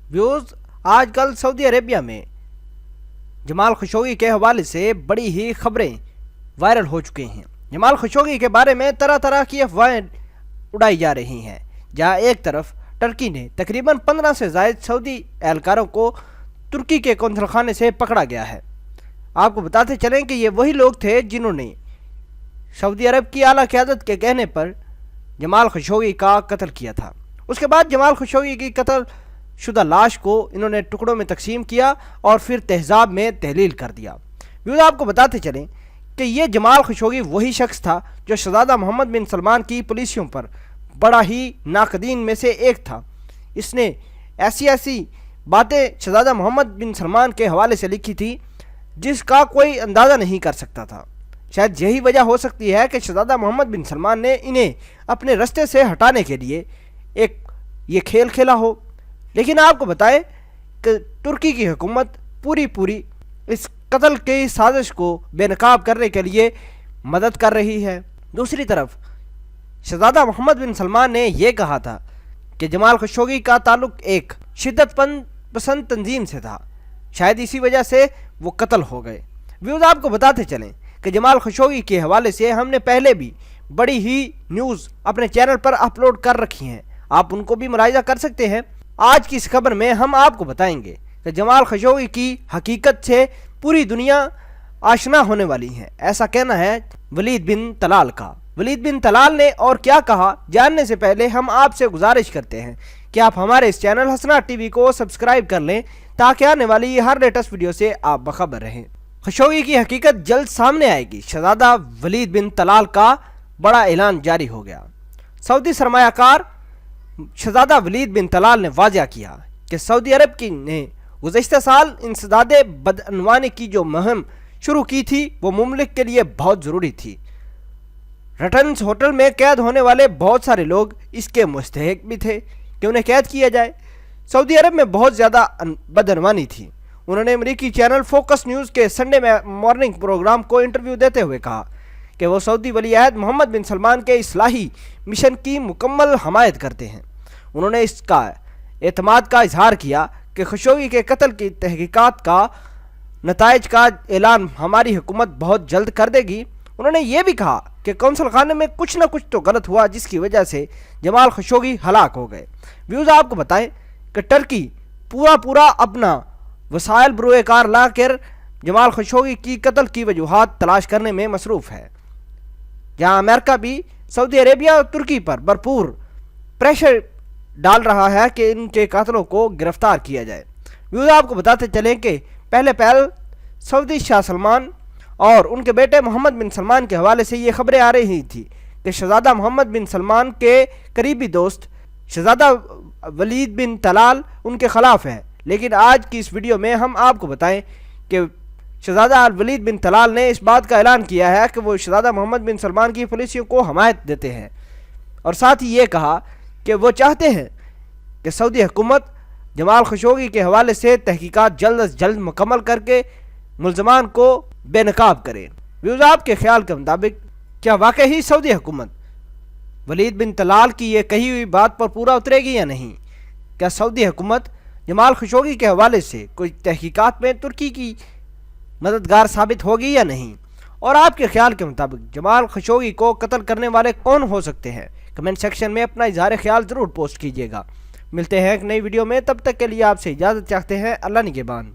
Views, आज कल Saudi Arabia में जमाल खशोगी के हवाले से बड़ी ही खबरें वायरल हो चुकी हैं। जमाल खशोगी के बारे में तरह तरह की अफवाहें उड़ाई जा रही हैं। जहां एक तरफ टर्की ने तकरीबन 15 से ज़ायद सऊदी एहलकारों को तुर्की के कौंसलखाने से पकड़ा गया है। आपको बताते चलें कि ये वही लोग थे जिन्होंने सऊदी अरब की आला क़यादत के कहने पर जमाल खशोगी का कत्ल किया था। उसके बाद जमाल खशोगी की कत्ल शुदा लाश को इन्होंने टुकड़ों में तकसीम किया और फिर तहज़ाब में तहलील कर दिया। व्यूज़, आपको बताते चलें कि ये जमाल खशोगी वही शख्स था जो शहज़ादा मोहम्मद बिन सलमान की पॉलिसियों पर बड़ा ही नाकदीन में से एक था। इसने ऐसी बातें शहज़ादा मोहम्मद बिन सलमान के हवाले से लिखी थी जिसका कोई अंदाज़ा नहीं कर सकता था। शायद यही वजह हो सकती है कि शहज़ादा मोहम्मद बिन सलमान ने इन्हें अपने रास्ते से हटाने के लिए एक ये खेल खेला हो। लेकिन आपको बताएं कि तुर्की की हुकूमत पूरी इस कत्ल की साजिश को बेनकाब करने के लिए मदद कर रही है। दूसरी तरफ शहज़ादा मोहम्मद बिन सलमान ने यह कहा था कि जमाल खशोगी का ताल्लुक एक शिद्दत पसंद तंजीम से था, शायद इसी वजह से वो कत्ल हो गए। व्यूज़, आपको बताते चलें कि जमाल खशोगी के हवाले से हमने पहले भी बड़ी ही न्यूज़ अपने चैनल पर अपलोड कर रखी हैं, आप उनको भी मुलाहिजा कर सकते हैं। आज की इस खबर में हम आपको बताएंगे कि जमाल खशोगी की हकीकत से पूरी दुनिया आशना होने वाली है, ऐसा कहना है वलीद बिन तलाल का। वलीद बिन तलाल ने और क्या कहा, जानने से पहले हम आपसे गुजारिश करते हैं कि आप हमारे इस चैनल हसना टीवी को सब्सक्राइब कर लें ताकि आने वाली हर लेटेस्ट वीडियो से आप बखबर रहें। खशोगी की हकीकत जल्द सामने आएगी। शहज़ादा वलीद बिन तलाल का बड़ा ऐलान जारी हो गया। सऊदी सरमायाकार शहज़ादा वलीद बिन तलाल ने वाज़ह किया कि सऊदी अरब की ने गुज़श्ता साल इंसदाद बदअनवानी की जो मुहिम शुरू की थी वो मुमलिक के लिए बहुत ज़रूरी थी। रटन्स होटल में कैद होने वाले बहुत सारे लोग इसके मुस्तहिक भी थे कि उन्हें कैद किया जाए। सऊदी अरब में बहुत ज़्यादा बदअनवानी थी। उन्होंने अमेरिकी चैनल फोकस न्यूज़ के संडे मॉर्निंग प्रोग्राम को इंटरव्यू देते हुए कहा कि वो सऊदी वली अहद मोहम्मद बिन सलमान के इस्लाही मिशन की मुकम्मल हमायत करते हैं। उन्होंने इसका एतमाद का इजहार किया कि खशोगी के कत्ल की तहकीकात का नताइज का ऐलान हमारी हुकूमत बहुत जल्द कर देगी। उन्होंने ये भी कहा कि कौंसल खाने में कुछ ना कुछ तो गलत हुआ जिसकी वजह से जमाल खशोगी हलाक हो गए। व्यूज़, आपको बताएं कि टर्की पूरा अपना वसाइल बरूएकार ला कर जमाल खशोगी की कत्ल की वजूहात तलाश करने में मसरूफ़ है। जहां अमेरिका भी सऊदी अरेबिया और तुर्की पर भरपूर प्रेशर डाल रहा है कि इनके कातलों को गिरफ्तार किया जाए। व्यूज़, आपको बताते चलें कि पहले सऊदी शाह सलमान और उनके बेटे मोहम्मद बिन सलमान के हवाले से ये खबरें आ रही थी कि शहज़ादा मोहम्मद बिन सलमान के करीबी दोस्त शहज़ादा वलीद बिन तलाल उनके ख़िलाफ़ है। लेकिन आज की इस वीडियो में हम आपको बताएं कि शहज़ादा वलीद बिन तलाल ने इस बात का ऐलान किया है कि वो शहज़ादा मोहम्मद बिन सलमान की पॉलिसियों को हमायत देते हैं और साथ ही ये कहा कि वो चाहते हैं कि सऊदी हुकूमत जमाल खशोगी के हवाले से तहकीकात जल्द अज जल्द मुकम्मल करके मुल्ज़मान को बेनकाब करे। व्यूज़, आपके ख्याल के मुताबिक क्या वाकई ही सऊदी हुकूमत वलीद बिन तलाल की ये कही हुई बात पर पूरा उतरेगी या नहीं? क्या सऊदी हुकूमत जमाल खशोगी के हवाले से कोई तहकीकात में तुर्की की मददगार साबित होगी या नहीं? और आपके ख्याल के मुताबिक जमाल खशोगी को कत्ल करने वाले कौन हो सकते हैं? कमेंट सेक्शन में अपना इजहार ख्याल ज़रूर पोस्ट कीजिएगा। मिलते हैं एक नई वीडियो में, तब तक के लिए आपसे इजाज़त चाहते हैं। अल्लाह निगहबान।